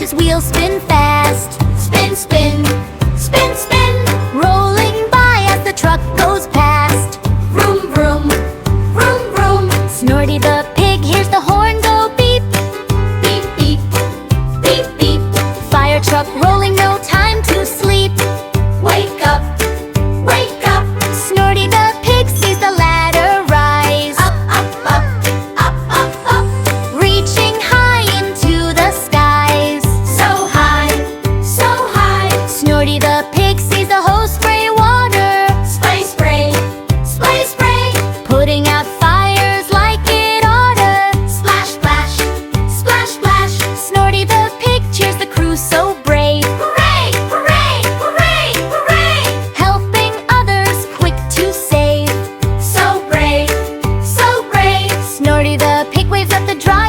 his wheels spin fast. Spin, spin, spin, spin, rolling by as the truck goes past. Vroom, vroom, vroom, vroom. Snorty the pig hears the horn go beep. Beep, beep, beep, beep. Fire truck rolling, no time to sleep. Wake up, wake up. Snorty the pig sees the ladder rise. Up, up, up, up, up, up, reaching high into the skies. So high, so high. Snorty the pig sees the hose spray water. Spray, spray, spray, spray, putting out fires like it oughta. Splash, splash, splash, splash. Snorty the pig cheers the crew so brave. Hooray, hooray, hooray, hooray, helping others quick to save. So brave, so brave. Snorty the pig waves at the driver.